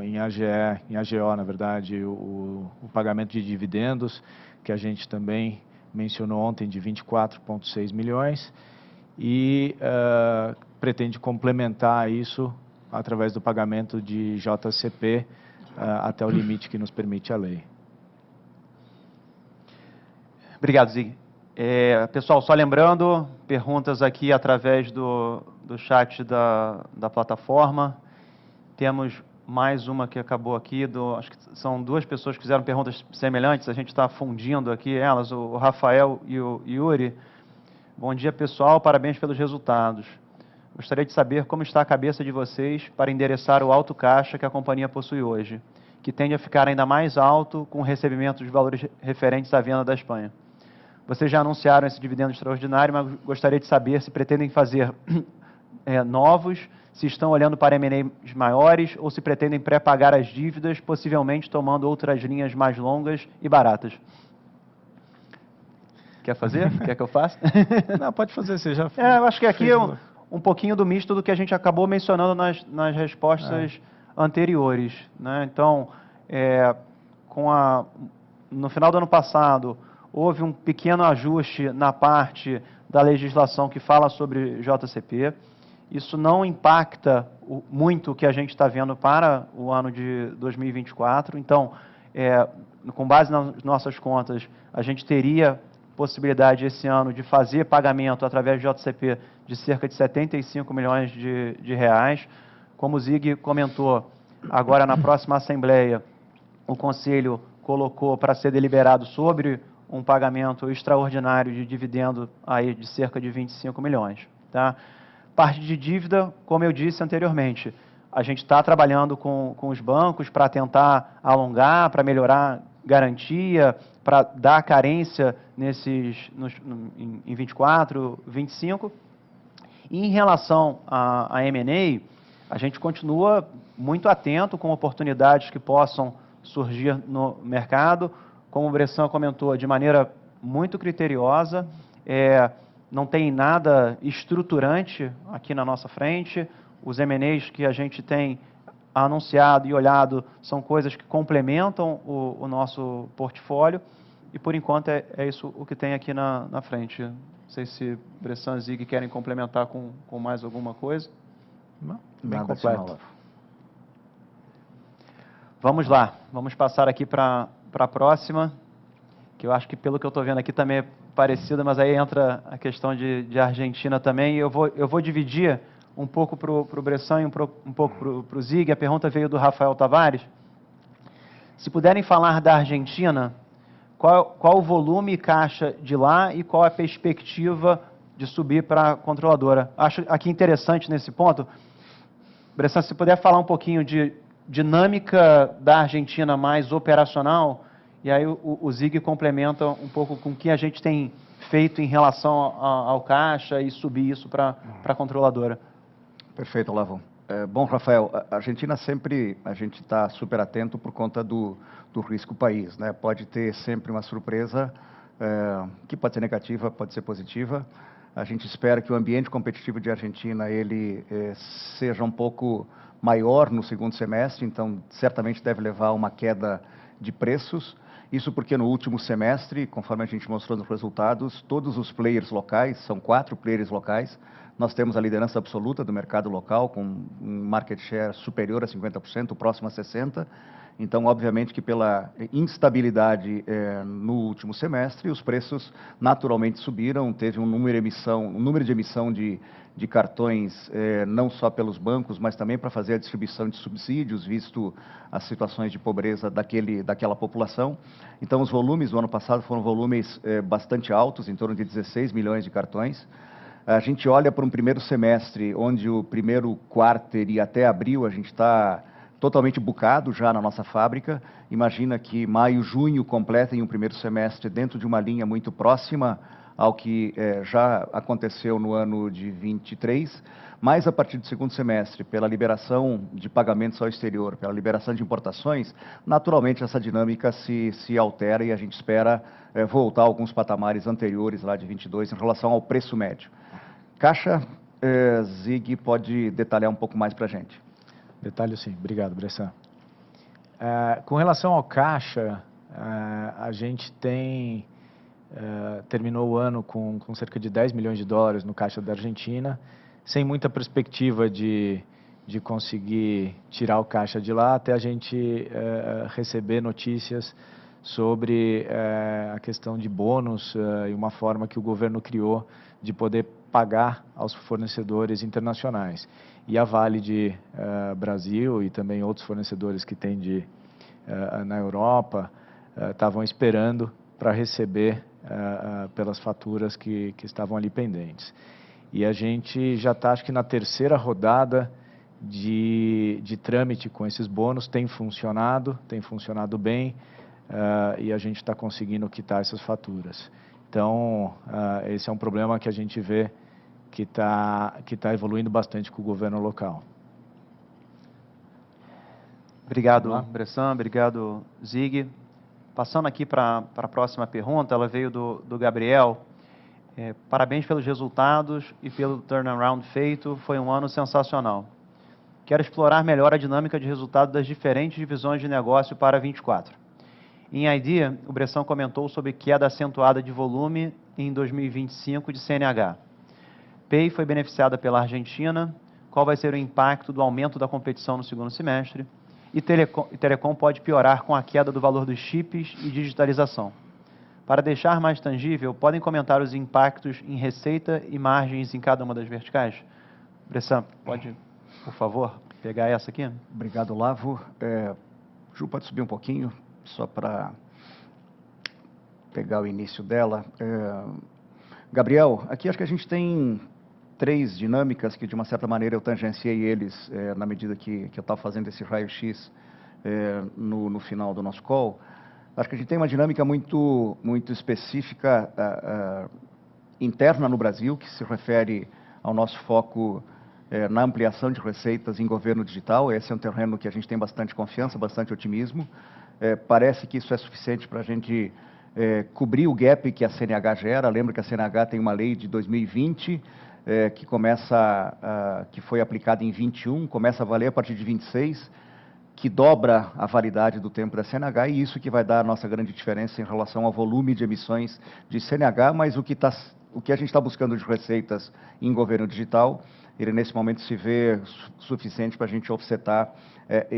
em AGO, na verdade, o pagamento de dividendos, que a gente também mencionou ontem, de 24,6 milhões, e pretende complementar isso através do pagamento de JCP até o limite que nos permite a lei. Obrigado, Zig. Pessoal, só lembrando, perguntas aqui através do chat da plataforma. Temos mais uma que acabou aqui, acho que são duas pessoas que fizeram perguntas semelhantes, a gente está fundindo aqui elas, o Rafael e o Yuri. Bom dia, pessoal, parabéns pelos resultados. Gostaria de saber como está a cabeça de vocês para endereçar o alto caixa que a companhia possui hoje, que tende a ficar ainda mais alto com o recebimento de valores referentes à venda da Espanha. Vocês já anunciaram esse dividendo extraordinário, mas gostaria de saber se pretendem fazer novos, se estão olhando para M&As maiores ou se pretendem pré-pagar as dívidas, possivelmente tomando outras linhas mais longas e baratas. Quer fazer? Quer que eu faça? Não, pode fazer, você já fez. Eu acho que aqui é um pouquinho do misto do que a gente acabou mencionando nas respostas anteriores, né? Então, no final do ano passado, houve um pequeno ajuste na parte da legislação que fala sobre JCP. Isso não impacta muito o que a gente está vendo para o ano de 2024. Então, com base nas nossas contas, a gente teria possibilidade esse ano de fazer pagamento através de JCP de cerca de 75 milhões de reais. Como o Zig comentou, agora na próxima Assembleia, o Conselho colocou para ser deliberado sobre um pagamento extraordinário de dividendo aí de cerca de 25 milhões. Tá? Parte de dívida, como eu disse anteriormente, a gente está trabalhando com os bancos para tentar alongar, para melhorar garantia, para dar carência em 24, 25. E em relação a M&A, a gente continua muito atento com oportunidades que possam surgir no mercado. Como o Bressan comentou, de maneira muito criteriosa, não tem nada estruturante aqui na nossa frente. Os M&As que a gente tem anunciado e olhado são coisas que complementam o nosso portfólio. E, por enquanto, é isso o que tem aqui na frente. Não sei se Bressan e Zig querem complementar com mais alguma coisa. Não, bem Nada completo. adicional. Vamos lá, vamos passar aqui para a próxima, que eu acho que, pelo que eu estou vendo aqui, também é parecida, mas aí entra a questão de Argentina também. E eu vou dividir um pouco para o Bressan e um pouco para o Zig. A pergunta veio do Rafael Tavares. Se puderem falar da Argentina, qual o volume e caixa de lá e qual a perspectiva de subir para a controladora? Acho aqui interessante nesse ponto, Bressan, se puder falar um pouquinho de dinâmica da Argentina mais operacional, e aí o Zig complementa um pouco com o que a gente tem feito em relação ao caixa e subir isso para a controladora. Perfeito, Olavo. Bom, Rafael, a Argentina sempre, a gente está super atento por conta do risco país, né? Pode ter sempre uma surpresa que pode ser negativa, pode ser positiva. A gente espera que o ambiente competitivo de Argentina ele seja um pouco maior no segundo semestre, então certamente deve levar a uma queda de preços. Isso porque no último semestre, conforme a gente mostrou nos resultados, todos os players locais, são 4 players locais, nós temos a liderança absoluta do mercado local, com um market share superior a 50%, próximo a 60%. Então, obviamente que pela instabilidade no último semestre, os preços naturalmente subiram, teve um número de emissão de cartões, não só pelos bancos, mas também para fazer a distribuição de subsídios, visto as situações de pobreza daquela população. Então, os volumes do ano passado foram volumes bastante altos, em torno de 16 milhões de cartões. A gente olha para um primeiro semestre, onde o primeiro quarter e até abril a gente está totalmente bucado já na nossa fábrica. Imagina que maio, junho completem um primeiro semestre dentro de uma linha muito próxima ao que já aconteceu no ano de 23, mas a partir do segundo semestre, pela liberação de pagamentos ao exterior, pela liberação de importações, naturalmente essa dinâmica se altera e a gente espera voltar a alguns patamares anteriores lá de 22 em relação ao preço médio. Caixa, Zig pode detalhar um pouco mais para a gente. Detalhe sim, obrigado, Bressan. Com relação ao caixa, a gente terminou o ano com cerca de 10 milhões de dólares no caixa da Argentina, sem muita perspectiva de conseguir tirar o caixa de lá, até a gente receber notícias sobre a questão de bônus e uma forma que o governo criou de poder pagar aos fornecedores internacionais. E a Vale de Brasil e também outros fornecedores que tem na Europa estavam esperando para receber pelas faturas que estavam ali pendentes. E a gente já está, acho que na terceira rodada de trâmite com esses bônus, tem funcionado bem, e a gente está conseguindo quitar essas faturas. Então, esse é um problema que a gente vê que tá evoluindo bastante com o governo local. Obrigado, Bressan. Obrigado, Zig. Passando aqui para a próxima pergunta, ela veio do Gabriel. Parabéns pelos resultados e pelo turnaround feito, foi um ano sensacional. Quero explorar melhor a dinâmica de resultado das diferentes divisões de negócio para 24. Em ID, o Bressan comentou sobre queda acentuada de volume em 2025 de CNH. Pay foi beneficiada pela Argentina. Qual vai ser o impacto do aumento da competição no segundo semestre? E Telecom pode piorar com a queda do valor dos chips e digitalização. Para deixar mais tangível, podem comentar os impactos em receita e margens em cada uma das verticais? Bressan, pode, por favor, pegar essa aqui? Obrigado, Olavo. Ju, pode subir um pouquinho, só para pegar o início dela. Gabriel, aqui acho que a gente tem 3 dinâmicas que, de uma certa maneira, eu tangenciei eles na medida que eu estava fazendo esse raio-x no final do nosso call. Acho que a gente tem uma dinâmica muito específica interna no Brasil, que se refere ao nosso foco na ampliação de receitas em governo digital. Esse é um terreno que a gente tem bastante confiança, bastante otimismo. Parece que isso é suficiente para a gente cobrir o gap que a CNH gera. Lembra que a CNH tem uma lei de 2020, que foi aplicada em 21, começa a valer a partir de 26, que dobra a validade do tempo da CNH, e isso que vai dar a nossa grande diferença em relação ao volume de emissões de CNH, mas o que a gente está buscando de receitas em governo digital, ele nesse momento se vê suficiente para a gente offsetar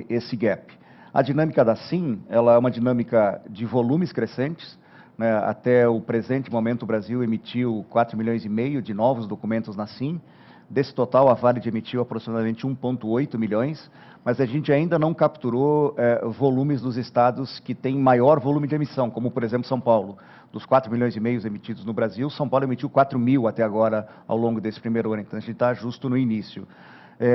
esse gap. A dinâmica da SIM, ela é uma dinâmica de volumes crescentes, né? Até o presente momento o Brasil emitiu 4,5 milhões de novos documentos na SIM. Desse total, a Valid emitiu aproximadamente 1,8 milhões, mas a gente ainda não capturou volumes dos estados que têm maior volume de emissão, como, por exemplo, São Paulo. Dos 4,5 milhões emitidos no Brasil, São Paulo emitiu 4 mil até agora, ao longo desse primeiro ano, então a gente está justo no início.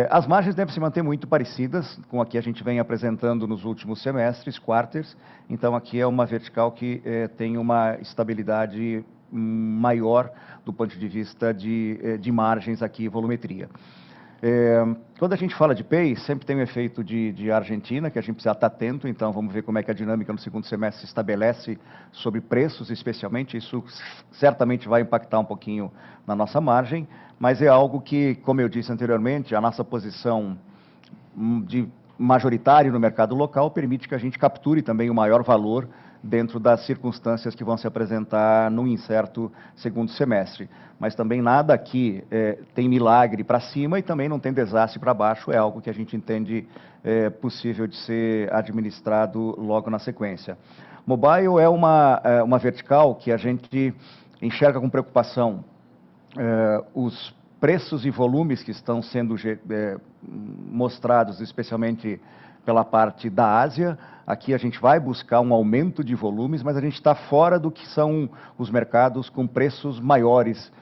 As margens devem se manter muito parecidas com a que a gente vem apresentando nos últimos semestres, quarters, então aqui é uma vertical que tem uma estabilidade maior do ponto de vista de margens aqui e volumetria. Quando a gente fala de PEI, sempre tem um efeito de Argentina, que a gente precisa estar atento, então vamos ver como é que a dinâmica no segundo semestre se estabelece sobre preços, especialmente, isso certamente vai impactar um pouquinho na nossa margem, mas é algo que, como eu disse anteriormente, a nossa posição de majoritário no mercado local permite que a gente capture também o maior valor dentro das circunstâncias que vão se apresentar no incerto segundo semestre. Mas também nada aqui tem milagre para cima e também não tem desastre para baixo, é algo que a gente entende possível de ser administrado logo na sequência. Mobile é uma vertical que a gente enxerga com preocupação os preços e volumes que estão sendo mostrados, especialmente pela parte da Ásia. Aqui a gente vai buscar um aumento de volumes, mas a gente está fora do que são os mercados com preços maiores.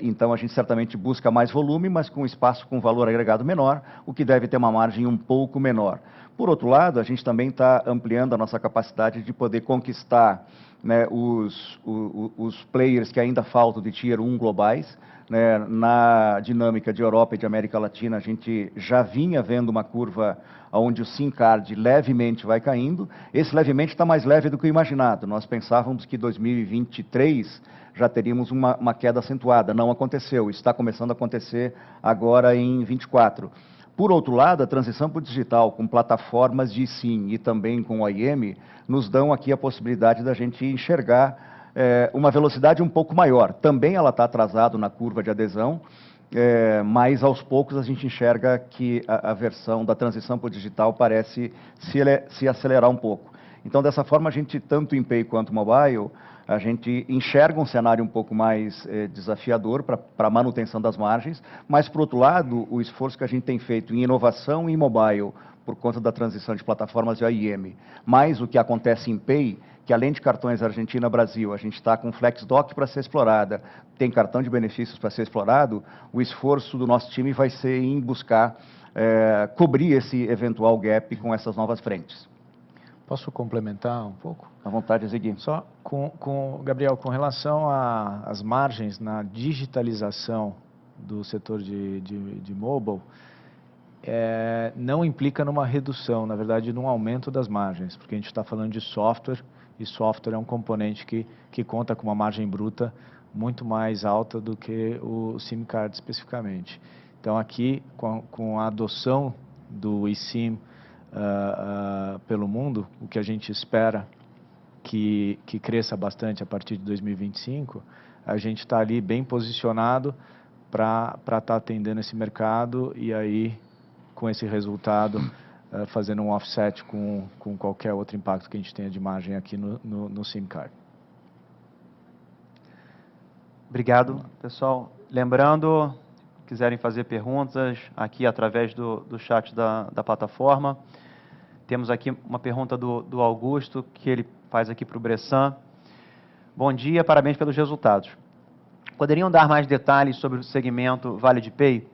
Então a gente certamente busca mais volume, mas com espaço com valor agregado menor, o que deve ter uma margem um pouco menor. Por outro lado, a gente também está ampliando a nossa capacidade de poder conquistar, né, os players que ainda faltam de Tier 1 globais. Né, na dinâmica de Europa e de América Latina, a gente já vinha vendo uma curva onde o SIM card levemente vai caindo. Esse levemente está mais leve do que o imaginado. Nós pensávamos que 2023 já teríamos uma queda acentuada. Não aconteceu. Está começando a acontecer agora em 24. Por outro lado, a transição para o digital, com plataformas de SIM e também com OIM, nos dão aqui a possibilidade da gente enxergar uma velocidade um pouco maior. Também ela está atrasada na curva de adesão, mas aos poucos a gente enxerga que a versão da transição para o digital parece se acelerar um pouco. Então, dessa forma, a gente, tanto em Pay quanto Mobile, a gente enxerga um cenário um pouco mais desafiador para a manutenção das margens, mas, por outro lado, o esforço que a gente tem feito em inovação em Mobile, por conta da transição de plataformas de OIM, mais o que acontece em Pay, que além de cartões Argentina-Brasil, a gente está com FlexDoc para ser explorada, tem cartão de benefícios para ser explorado, o esforço do nosso time vai ser em buscar cobrir esse eventual gap com essas novas frentes. Posso complementar um pouco? À vontade, Zigui. Só, Gabriel, com relação às margens na digitalização do setor de mobile, não implica numa redução, na verdade, num aumento das margens, porque a gente está falando de software, e software é um componente que conta com uma margem bruta muito mais alta do que o SIM card especificamente. Então, aqui, com a adoção do eSIM pelo mundo, o que a gente espera que cresça bastante a partir de 2025, a gente está ali bem posicionado para estar atendendo esse mercado e aí, com esse resultado, fazendo um offset com qualquer outro impacto que a gente tenha de margem aqui no SIM card. Obrigado, pessoal. Lembrando, quiserem fazer perguntas aqui através do chat da plataforma. Temos aqui uma pergunta do Augusto, que ele faz aqui para o Bressan. Bom dia, parabéns pelos resultados. Poderiam dar mais detalhes sobre o segmento Valid Pay?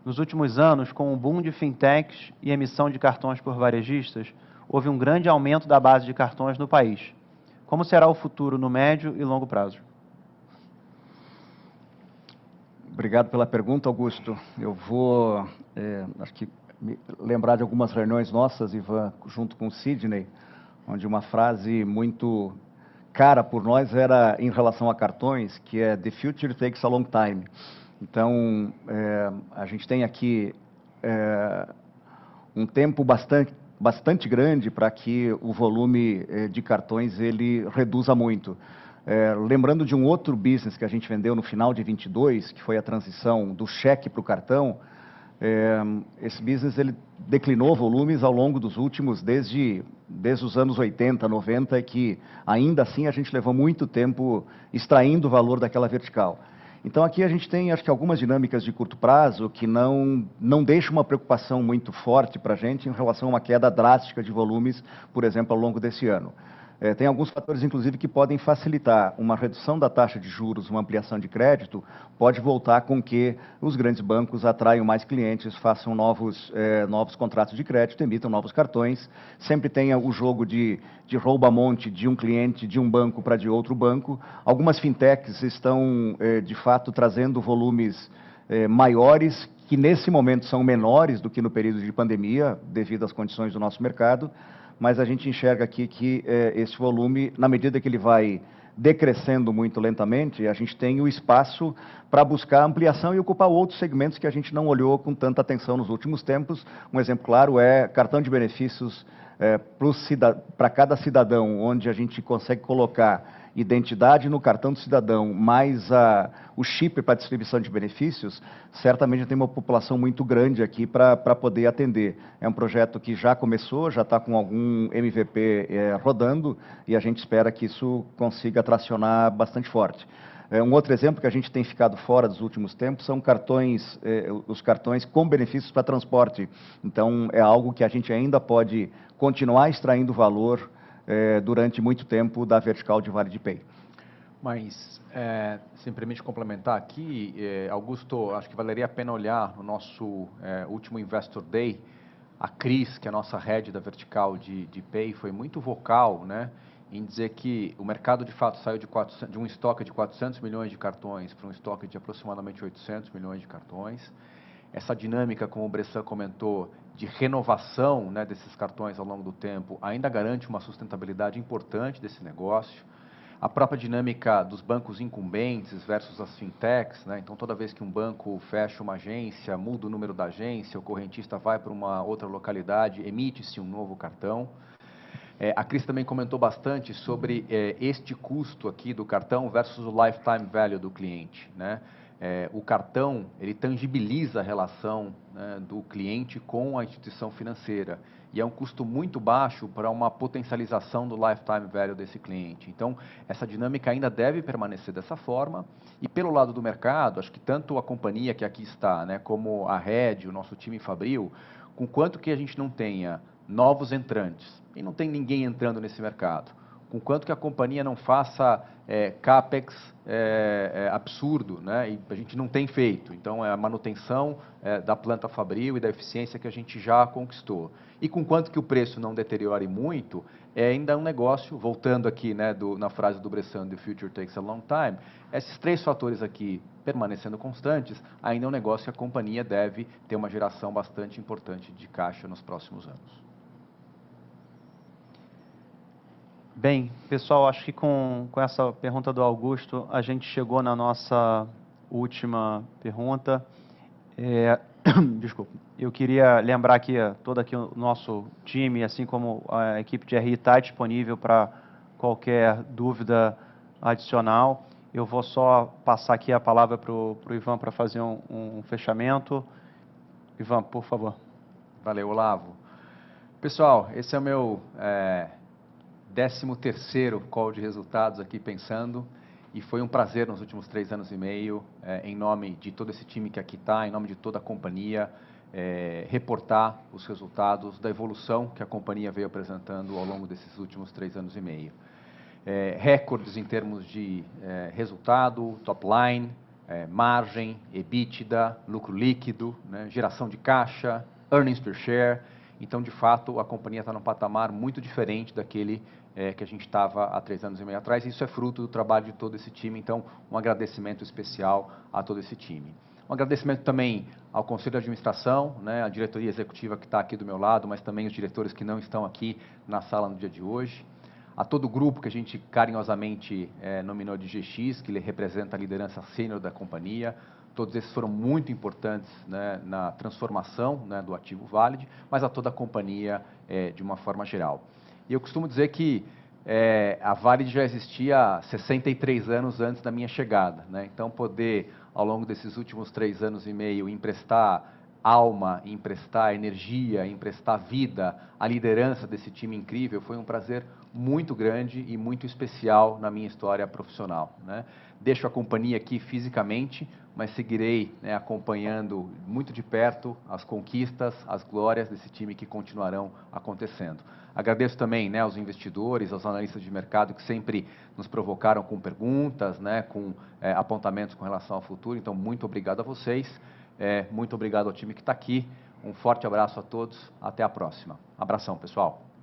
Nos últimos anos, com o boom de fintechs e emissão de cartões por varejistas, houve um grande aumento da base de cartões no país. Como será o futuro no médio e longo prazo? Obrigado pela pergunta, Augusto. Eu vou, acho que, me lembrar de algumas reuniões nossas, Ivan, junto com o Sidney, onde uma frase muito cara por nós era em relação a cartões, que é The Future Takes a Long Time. Então, a gente tem aqui um tempo bastante grande para que o volume de cartões ele reduza muito. Lembrando de um outro business que a gente vendeu no final de 22, que foi a transição do cheque para o cartão, esse business ele declinou volumes ao longo dos últimos, desde os anos 80, 90, que ainda assim a gente levou muito tempo extraindo o valor daquela vertical. Então aqui a gente tem, acho que algumas dinâmicas de curto prazo que não deixam uma preocupação muito forte para a gente em relação a uma queda drástica de volumes, por exemplo, ao longo desse ano. Tem alguns fatores, inclusive, que podem facilitar. Uma redução da taxa de juros, uma ampliação de crédito, pode voltar com que os grandes bancos atraiam mais clientes, façam novos contratos de crédito, emitam novos cartões. Sempre tenha o jogo de rouba-monte de um cliente de um banco para de outro banco. Algumas fintechs estão, de fato, trazendo volumes maiores, que nesse momento são menores do que no período de pandemia, devido às condições do nosso mercado. Mas a gente enxerga aqui que esse volume, na medida que ele vai decrescendo muito lentamente, a gente tem o espaço para buscar ampliação e ocupar outros segmentos que a gente não olhou com tanta atenção nos últimos tempos. Um exemplo claro é cartão de benefícios para cada cidadão, onde a gente consegue colocar identidade no cartão do cidadão, mais o chip para distribuição de benefícios. Certamente tem uma população muito grande aqui para poder atender. É um projeto que já começou, já está com algum MVP rodando, e a gente espera que isso consiga tracionar bastante forte. Um outro exemplo que a gente tem ficado fora dos últimos tempos são os cartões com benefícios para transporte. Então, é algo que a gente ainda pode continuar extraindo valor durante muito tempo da vertical de Vale de Pay. Mas, se me permite complementar aqui, Augusto, acho que valeria a pena olhar no nosso último Investor Day. A Cris, que é a nossa head da vertical de Pay, foi muito vocal, né, em dizer que o mercado de fato saiu de um estoque de 400 milhões de cartões para um estoque de aproximadamente 800 milhões de cartões. Essa dinâmica, como o Bressan comentou, de renovação, né, desses cartões ao longo do tempo, ainda garante uma sustentabilidade importante desse negócio. A própria dinâmica dos bancos incumbentes versus as fintechs, né? Então, toda vez que um banco fecha uma agência, muda o número da agência, o correntista vai para uma outra localidade, emite-se um novo cartão. A Cris também comentou bastante sobre este custo aqui do cartão versus o lifetime value do cliente, né? O cartão, ele tangibiliza a relação, né, do cliente com a instituição financeira, e é um custo muito baixo para uma potencialização do lifetime value desse cliente. Então, essa dinâmica ainda deve permanecer dessa forma, e pelo lado do mercado, acho que tanto a companhia que aqui está, né, como a Red, o nosso time Fabril, com quanto que a gente não tenha novos entrantes, e não tem ninguém entrando nesse mercado, com quanto que a companhia não faça CAPEX absurdo, né? E a gente não tem feito. Então, é a manutenção da planta Fabril e da eficiência que a gente já conquistou. E com quanto que o preço não deteriore muito, é ainda um negócio, voltando aqui, né, na frase do Bressan, "The future takes a long time", esses três fatores aqui permanecendo constantes, ainda é um negócio que a companhia deve ter uma geração bastante importante de caixa nos próximos anos. Bem, pessoal, acho que com essa pergunta do Augusto, a gente chegou na nossa última pergunta. Desculpa. Eu queria lembrar que todo aqui o nosso time, assim como a equipe de RI, está disponível para qualquer dúvida adicional. Eu vou só passar aqui a palavra para o Ivan para fazer um fechamento. Ivan, por favor. Valeu, Olavo. Pessoal, esse é o meu 13º call de resultados aqui pensando, e foi um prazer nos últimos 3 anos e meio, em nome de todo esse time que aqui está, em nome de toda a companhia, reportar os resultados da evolução que a companhia veio apresentando ao longo desses últimos 3 anos e meio. Recordes em termos de resultado, top line, margem, EBITDA, lucro líquido, né, geração de caixa, earnings per share. Então, de fato, a companhia está num patamar muito diferente daquele que a gente estava há 3 anos e meio atrás. Isso é fruto do trabalho de todo esse time, então um agradecimento especial a todo esse time. Um agradecimento também ao Conselho de Administração, né, a diretoria executiva que está aqui do meu lado, mas também os diretores que não estão aqui na sala no dia de hoje. a todo o grupo que a gente carinhosamente nominou de GX, que representa a liderança sênior da companhia. Todos esses foram muito importantes, né, na transformação, né, do ativo Valid, mas a toda a companhia de uma forma geral. E eu costumo dizer que a Valid já existia há 63 anos antes da minha chegada, né? Então, poder, ao longo desses últimos 3 anos e meio, emprestar alma, emprestar energia, emprestar vida à liderança desse time incrível, foi um prazer muito grande e muito especial na minha história profissional, né? Deixo a companhia aqui fisicamente, mas seguirei, né, acompanhando muito de perto as conquistas, as glórias desse time que continuarão acontecendo. Agradeço também, né, aos investidores, aos analistas de mercado que sempre nos provocaram com perguntas, né, com apontamentos com relação ao futuro. Então, muito obrigado a vocês. Muito obrigado ao time que está aqui. Um forte abraço a todos. Até a próxima. Abração, pessoal.